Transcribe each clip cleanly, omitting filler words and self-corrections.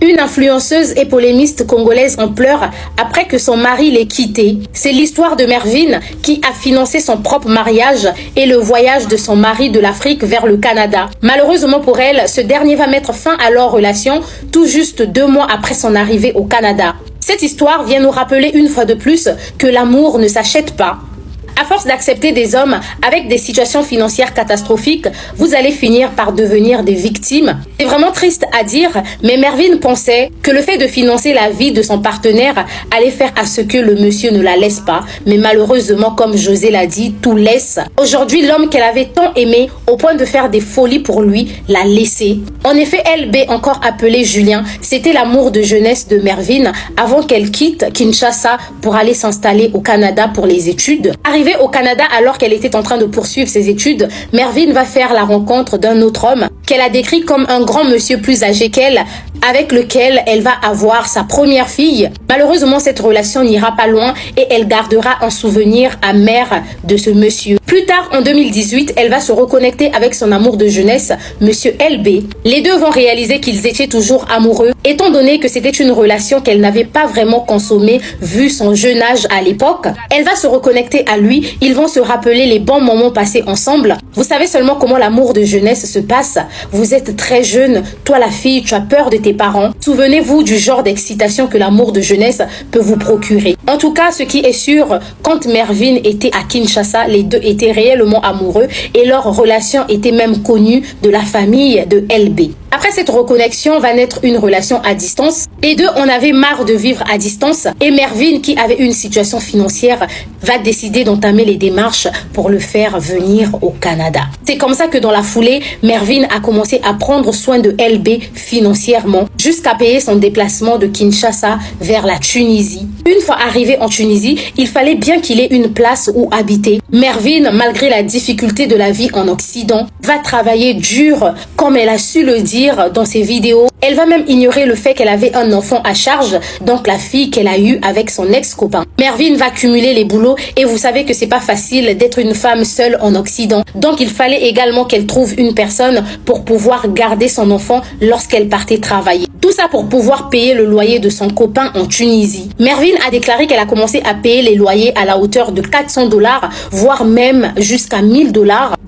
Une influenceuse et polémiste congolaise en pleurs après que son mari l'ait quittée. C'est l'histoire de Mervyn qui a financé son propre mariage et le voyage de son mari de l'Afrique vers le Canada. Malheureusement pour elle, ce dernier va mettre fin à leur relation tout juste 2 mois après son arrivée au Canada. Cette histoire vient nous rappeler une fois de plus que l'amour ne s'achète pas. À force d'accepter des hommes avec des situations financières catastrophiques, vous allez finir par devenir des victimes. C'est vraiment triste à dire, mais Mervyn pensait que le fait de financer la vie de son partenaire allait faire à ce que le monsieur ne la laisse pas. Mais malheureusement, comme José l'a dit, tout laisse. Aujourd'hui, l'homme qu'elle avait tant aimé au point de faire des folies pour lui l'a laissé. En effet, LB, encore appelé Julien, c'était l'amour de jeunesse de Mervyn avant qu'elle quitte Kinshasa pour aller s'installer au Canada pour les études. Arrivée au Canada alors qu'elle était en train de poursuivre ses études, Mervyn va faire la rencontre d'un autre homme qu'elle a décrit comme un grand monsieur plus âgé qu'elle, avec lequel elle va avoir sa première fille. Malheureusement, cette relation n'ira pas loin et elle gardera un souvenir amer de ce monsieur. Plus tard, en 2018, elle va se reconnecter avec son amour de jeunesse, monsieur LB. Les deux vont réaliser qu'ils étaient toujours amoureux, étant donné que c'était une relation qu'elle n'avait pas vraiment consommée vu son jeune âge à l'époque. Elle va se reconnecter à lui, ils vont se rappeler les bons moments passés ensemble. Vous savez seulement comment l'amour de jeunesse se passe. Vous êtes très jeune, toi la fille, tu as peur de tes parents. Souvenez-vous du genre d'excitation que l'amour de jeunesse peut vous procurer. En tout cas, ce qui est sûr, quand Mervyn était à Kinshasa, les deux étaient réellement amoureux et leur relation était même connue de la famille de LB. Après cette reconnexion va naître une relation à distance. Les deux en avaient marre de vivre à distance et Mervyn, qui avait une situation financière, va décider d'entamer les démarches pour le faire venir au Canada. C'est comme ça que dans la foulée, Mervyn a commencé à prendre soin de LB financièrement jusqu'à payer son déplacement de Kinshasa vers la Tunisie. Une fois arrivé en Tunisie, il fallait bien qu'il ait une place où habiter. Mervyn, malgré la difficulté de la vie en Occident, va travailler dur comme elle a su le dire dans ses vidéos. Elle va même ignorer le fait qu'elle avait un enfant à charge, donc la fille qu'elle a eue avec son ex-copain. Mervyn va cumuler les boulots et vous savez que c'est pas facile d'être une femme seule en Occident. Donc il fallait également qu'elle trouve une personne pour pouvoir garder son enfant lorsqu'elle partait travailler. Tout ça pour pouvoir payer le loyer de son copain en Tunisie. Mervyn a déclaré qu'elle a commencé à payer les loyers à la hauteur de $400, voire même jusqu'à $1000,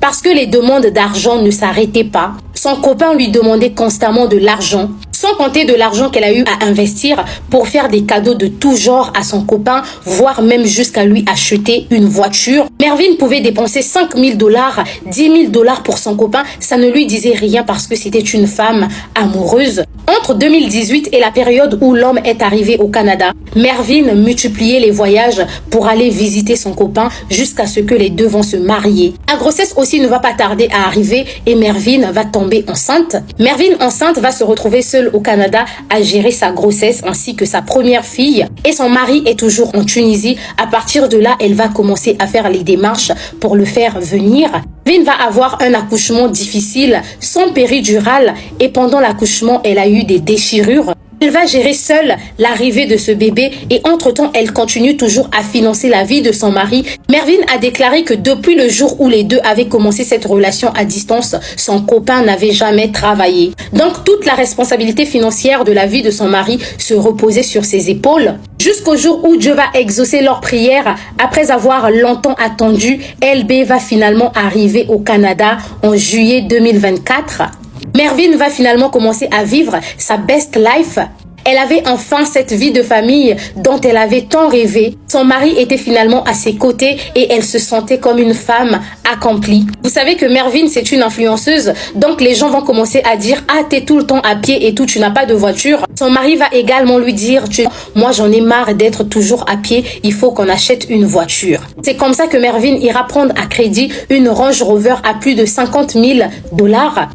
parce que les demandes d'argent ne s'arrêtaient pas. Son copain lui demandait constamment de l'argent, sans compter de l'argent qu'elle a eu à investir pour faire des cadeaux de tout genre à son copain, voire même jusqu'à lui acheter une voiture. Mervyn pouvait dépenser $5000, $10 000 pour son copain, ça ne lui disait rien parce que c'était une femme amoureuse. Entre 2018 et la période où l'homme est arrivé au Canada, Mervyn multipliait les voyages pour aller visiter son copain jusqu'à ce que les deux vont se marier. La grossesse aussi ne va pas tarder à arriver et Mervyn va tomber enceinte. Mervyn enceinte va se retrouver seule au Canada à gérer sa grossesse ainsi que sa première fille et son mari est toujours en Tunisie. À partir de là, elle va commencer à faire les démarches pour le faire venir. Mervyn va avoir un accouchement difficile, sans péridurale et pendant l'accouchement, elle a eu des déchirures. Elle va gérer seule l'arrivée de ce bébé et entre-temps, elle continue toujours à financer la vie de son mari. Mervyn a déclaré que depuis le jour où les deux avaient commencé cette relation à distance, son copain n'avait jamais travaillé. Donc, toute la responsabilité financière de la vie de son mari se reposait sur ses épaules. Jusqu'au jour où Dieu va exaucer leurs prières, après avoir longtemps attendu, LB va finalement arriver au Canada en juillet 2024. Mervyn va finalement commencer à vivre sa best life. Elle avait enfin cette vie de famille dont elle avait tant rêvé. Son mari était finalement à ses côtés et elle se sentait comme une femme accomplie. Vous savez que Mervyn, c'est une influenceuse, donc les gens vont commencer à dire « Ah, t'es tout le temps à pied et tout, tu n'as pas de voiture ». Son mari va également lui dire « Moi, j'en ai marre d'être toujours à pied, il faut qu'on achète une voiture ». C'est comme ça que Mervyn ira prendre à crédit une Range Rover à plus de $50 000.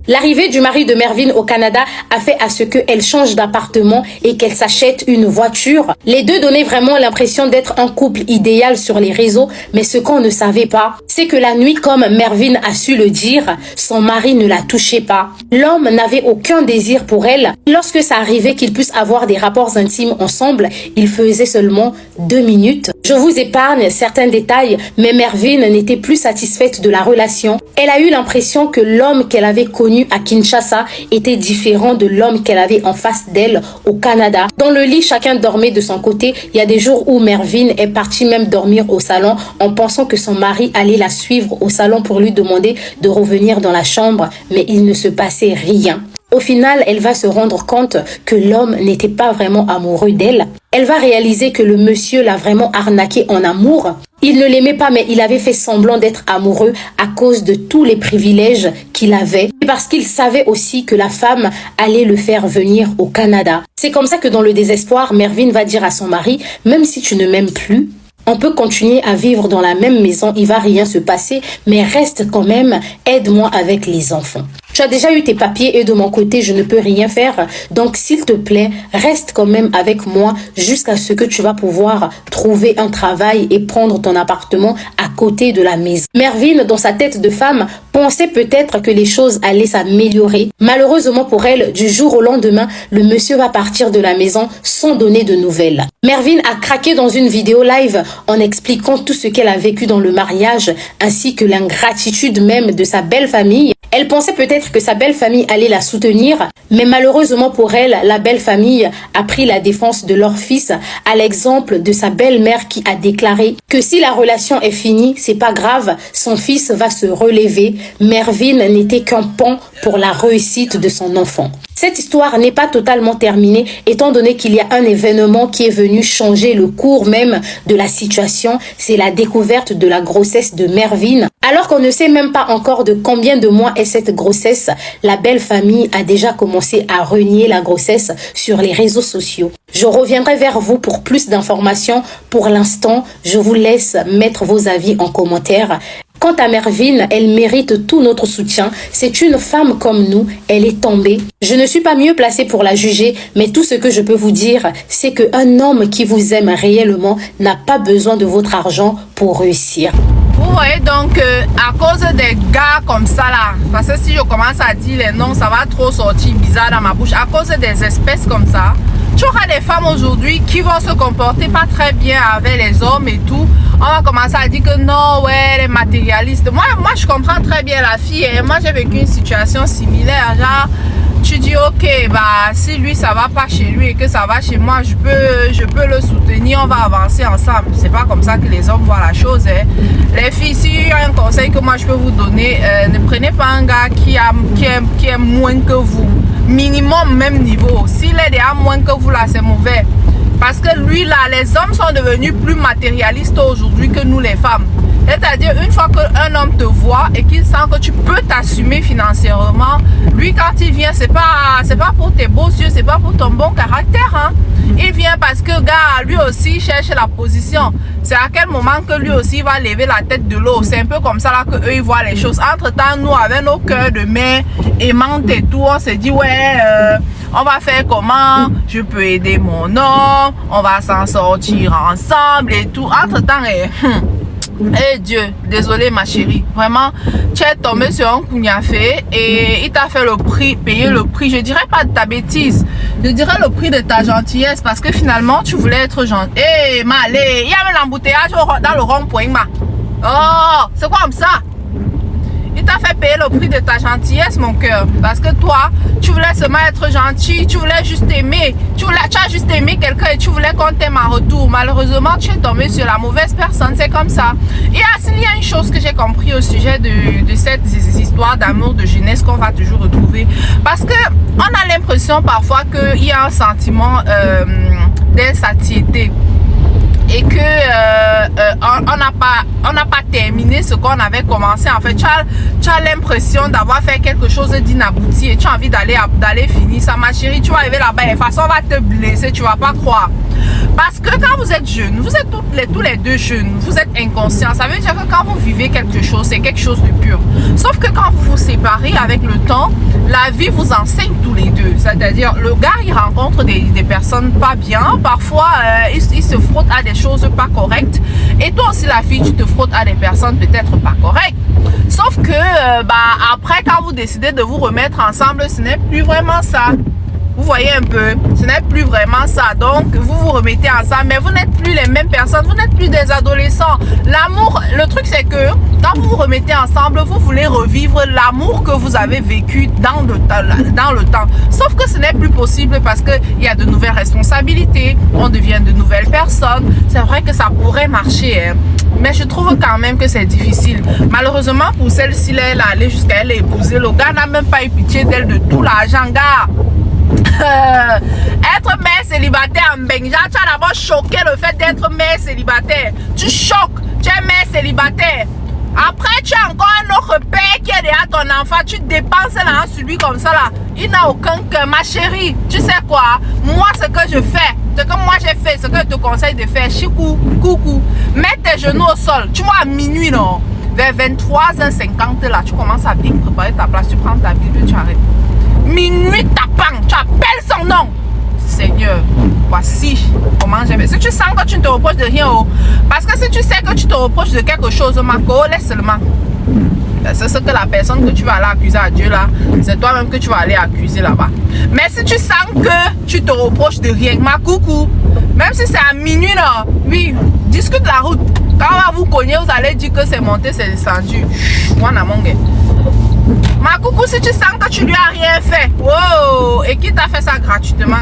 L'arrivée du mari de Mervyn au Canada a fait à ce qu'elle change d'appartement et qu'elle s'achète une voiture. Les deux donnaient vraiment l'impression d'être un couple idéal sur les réseaux, mais ce qu'on ne savait pas, c'est que la nuit, comme Mervyn a su le dire, son mari ne la touchait pas. L'homme n'avait aucun désir pour elle. Lorsque ça arrivait qu'ils puissent avoir des rapports intimes ensemble, il faisait seulement 2 minutes. Je vous épargne certains détails, mais Mervyn n'était plus satisfaite de la relation. Elle a eu l'impression que l'homme qu'elle avait connu à Kinshasa était différent de l'homme qu'elle avait en face d'elle au Canada. Dans le lit, chacun dormait de son côté. Il y a des jours où Mervyn est partie même dormir au salon en pensant que son mari allait la suivre au salon pour lui demander de revenir dans la chambre, mais il ne se passait rien. Au final, elle va se rendre compte que l'homme n'était pas vraiment amoureux d'elle. Elle va réaliser que le monsieur l'a vraiment arnaqué en amour. Il ne l'aimait pas, mais il avait fait semblant d'être amoureux à cause de tous les privilèges qu'il avait. Et parce qu'il savait aussi que la femme allait le faire venir au Canada. C'est comme ça que dans le désespoir, Mervyn va dire à son mari, même si tu ne m'aimes plus, on peut continuer à vivre dans la même maison, il va rien se passer, mais reste quand même, aide-moi avec les enfants. Tu as déjà eu tes papiers et de mon côté, je ne peux rien faire. Donc, s'il te plaît, reste quand même avec moi jusqu'à ce que tu vas pouvoir trouver un travail et prendre ton appartement à côté de la maison. Mervyn, dans sa tête de femme, pensait peut-être que les choses allaient s'améliorer. Malheureusement pour elle, du jour au lendemain, le monsieur va partir de la maison sans donner de nouvelles. Mervyn a craqué dans une vidéo live en expliquant tout ce qu'elle a vécu dans le mariage ainsi que l'ingratitude même de sa belle famille. Elle pensait peut-être que sa belle famille allait la soutenir, mais malheureusement pour elle, la belle famille a pris la défense de leur fils, à l'exemple de sa belle-mère qui a déclaré que si la relation est finie, c'est pas grave, son fils va se relever. Mervyn n'était qu'un pont pour la réussite de son enfant. Cette histoire n'est pas totalement terminée, étant donné qu'il y a un événement qui est venu changer le cours même de la situation. C'est la découverte de la grossesse de Mervyn. Alors qu'on ne sait même pas encore de combien de mois est cette grossesse, la belle famille a déjà commencé à renier la grossesse sur les réseaux sociaux. Je reviendrai vers vous pour plus d'informations. Pour l'instant, je vous laisse mettre vos avis en commentaire. Quant à Mervyn, elle mérite tout notre soutien. C'est une femme comme nous, elle est tombée. Je ne suis pas mieux placée pour la juger, mais tout ce que je peux vous dire, c'est qu'un homme qui vous aime réellement n'a pas besoin de votre argent pour réussir. Vous voyez donc à cause des gars comme ça là, parce que si je commence à dire les noms, ça va trop sortir bizarre dans ma bouche. À cause des espèces comme ça, tu auras des femmes aujourd'hui qui vont se comporter pas très bien avec les hommes et tout. On va commencer à dire que non, ouais, les matérialistes. Moi je comprends très bien la fille. Et moi, j'ai vécu une situation similaire. Genre, tu dis, ok, bah, si lui, ça va pas chez lui et que ça va chez moi, je peux le soutenir, on va avancer ensemble. C'est pas comme ça que les hommes voient la chose. Hein. Les filles, s'il y a un conseil que moi, je peux vous donner, ne prenez pas un gars qui est moins que vous. Minimum, même niveau. S'il est déjà moins que vous, là, c'est mauvais. Parce que lui, là, les hommes sont devenus plus matérialistes aujourd'hui que nous, les femmes. C'est-à-dire, une fois qu'un homme te voit et qu'il sent que tu peux t'assumer financièrement, lui, quand il vient, c'est pas pour tes beaux yeux, c'est pas pour ton bon caractère. Hein. Il vient parce que, gars, lui aussi, cherche la position. C'est à quel moment que lui aussi va lever la tête de l'eau. C'est un peu comme ça là que eux ils voient les choses. Entre-temps, nous, avec nos cœurs de mère aimantes et tout, on se dit, ouais, on va faire comment? Je peux aider mon homme, on va s'en sortir ensemble et tout. Entre-temps, eh Dieu, désolé ma chérie, vraiment, tu es tombé sur un cougnafé et il t'a fait le prix, payer le prix, je dirais pas de ta bêtise, je dirais le prix de ta gentillesse parce que finalement tu voulais être gentil. Eh, malé, il y a même l'embouteillage dans le rond-point, ma. Oh, c'est quoi comme ça? Il t'a fait payer le prix de ta gentillesse, mon cœur. Parce que toi, tu voulais seulement être gentil, tu voulais juste aimer. Tu as juste aimé quelqu'un et tu voulais qu'on t'aime en retour. Malheureusement, tu es tombé sur la mauvaise personne, c'est comme ça. Et il y a une chose que j'ai compris au sujet de cette histoire d'amour de jeunesse qu'on va toujours retrouver. Parce que on a l'impression parfois qu'il y a un sentiment d'insatiété. Et que on n'a pas terminé ce qu'on avait commencé. En fait, tu as l'impression d'avoir fait quelque chose d'inabouti et tu as envie d'aller finir ça. Ma chérie, tu vas arriver là-bas et de toute façon on va te blesser, tu vas pas croire. Parce que quand vous êtes jeune, vous êtes tous les deux jeunes, vous êtes inconscients. Ça veut dire que quand vous vivez quelque chose, c'est quelque chose de pur. Sauf que quand vous vous séparez avec le temps, la vie vous enseigne tous les deux. C'est-à-dire, le gars, il rencontre des personnes pas bien. Parfois, il se frotte à des choses pas correctes. Et toi aussi, la fille, tu te frottes à des personnes peut-être pas correctes. Sauf que, après, quand vous décidez de vous remettre ensemble, ce n'est plus vraiment ça. Vous voyez un peu, ce n'est plus vraiment ça. Donc, vous vous remettez ensemble, mais vous n'êtes plus les mêmes personnes, vous n'êtes plus des adolescents. L'amour, le truc c'est que, quand vous vous remettez ensemble, vous voulez revivre l'amour que vous avez vécu dans le temps. Sauf que ce n'est plus possible parce qu'il y a de nouvelles responsabilités, on devient de nouvelles personnes. C'est vrai que ça pourrait marcher, hein. Mais je trouve quand même que c'est difficile. Malheureusement, pour celle-ci, elle est allée jusqu'à elle épouser. Le gars n'a même pas eu pitié d'elle de tout l'argent, gars. Être mère célibataire en Benja, tu as d'abord choqué le fait d'être mère célibataire. Tu choques, tu es mère célibataire. Après, tu as encore un autre père qui est derrière ton enfant. Tu dépenses là en celui comme ça là. Il n'a aucun cœur, ma chérie. Tu sais quoi? Moi, ce que je fais, ce que moi j'ai fait, ce que je te conseille de faire, chikou, coucou, mets tes genoux au sol. Tu vois, à minuit, non? Vers 23h50 là, tu commences à bien préparer ta place. Tu prends ta Bible, tu arrêtes. Minuit tapant, tu appelles son nom. Seigneur, voici comment j'ai fait. Si tu sens que tu ne te reproches de rien, oh, parce que si tu sais que tu te reproches de quelque chose, Marco, laisse seulement. C'est ce que la personne que tu vas aller accuser à Dieu là, c'est toi-même que tu vas aller accuser là-bas. Mais si tu sens que tu te reproches de rien, ma coucou, même si c'est à minuit là, oui, discute la route. Quand on va vous cogner, vous allez dire que c'est monté, c'est descendu. Moi, ma coucou, si tu sens que tu lui as rien fait, wow, et qui t'a fait ça gratuitement,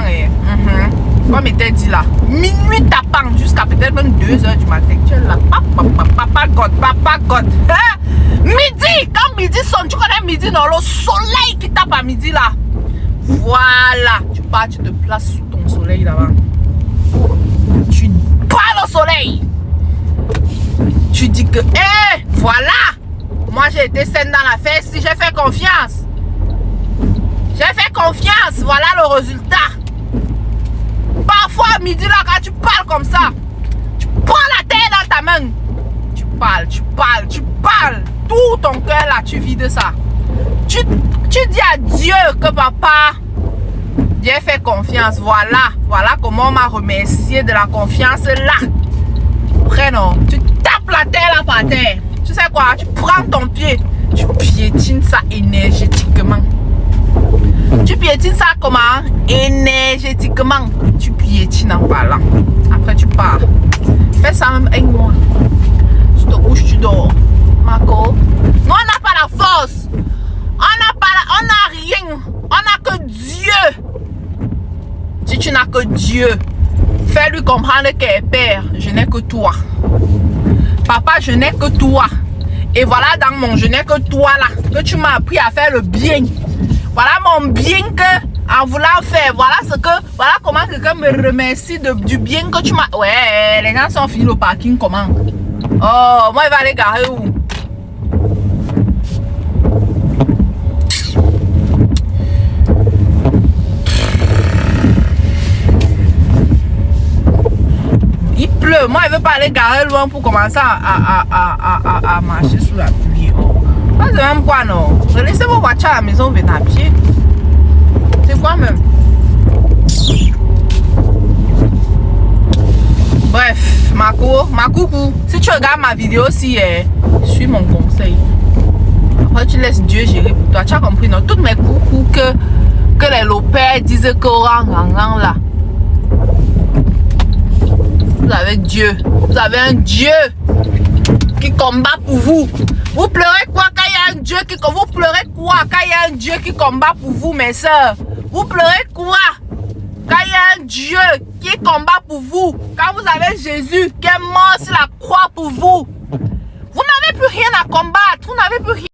comme il t'a dit là, minuit tapant jusqu'à peut-être même 2h du matin, tu es là, papa God, hein? Midi, quand midi sonne, tu connais midi, non, le soleil qui tape à midi là, voilà, tu pars, tu te places sous ton soleil là-bas, tu parles au soleil, tu dis que, voilà. Moi, j'ai été saine dans la fête. Si j'ai fait confiance. J'ai fait confiance. Voilà le résultat. Parfois, à midi, là, quand tu parles comme ça, tu prends la terre dans ta main. Tu parles. Tout ton cœur, là, tu vides ça. Tu dis à Dieu que papa, j'ai fait confiance. Voilà comment on m'a remercié de la confiance, là. Après, non, tu tapes la terre, là, par terre. Tu sais quoi, tu prends ton pied, tu piétines ça énergétiquement. Tu piétines ça comment? Énergétiquement. Tu piétines en parlant. Après tu pars. Fais ça même avec moi. Tu te couches, tu dors. Marco. Nous on n'a pas la force. On n'a rien. On n'a que Dieu. Si tu n'as que Dieu, fais-lui comprendre qu'il est père. Je n'ai que toi. Papa, je n'ai que toi. Et voilà dans mon je n'ai que toi là, que tu m'as appris à faire le bien. Voilà mon bien que, en voulant faire, voilà comment quelqu'un me remercie du bien que tu m'as. Ouais, les gens sont finis au parking comment? Oh, moi il va aller garer où? Moi, il veut pas aller garer loin pour commencer à marcher sous la pluie. Oh. Pas de même quoi, non. Laissez vos voitures à la maison, venez à pied. C'est quoi même? Bref, ma coucou. Si tu regardes ma vidéo, suis mon conseil. Après, tu laisses Dieu gérer pour toi. Tu as compris, non? Toutes mes coucous que les lopères disent que rang là. Vous avez Dieu. Vous avez un Dieu qui combat pour vous. Vous pleurez quoi quand il y a un Dieu qui combat? Vous pleurez quoi quand il y a un Dieu qui combat pour vous, mes soeurs? Vous pleurez quoi quand il y a un Dieu qui combat pour vous? Quand vous avez Jésus qui est mort sur la croix pour vous? Vous n'avez plus rien à combattre. Vous n'avez plus rien.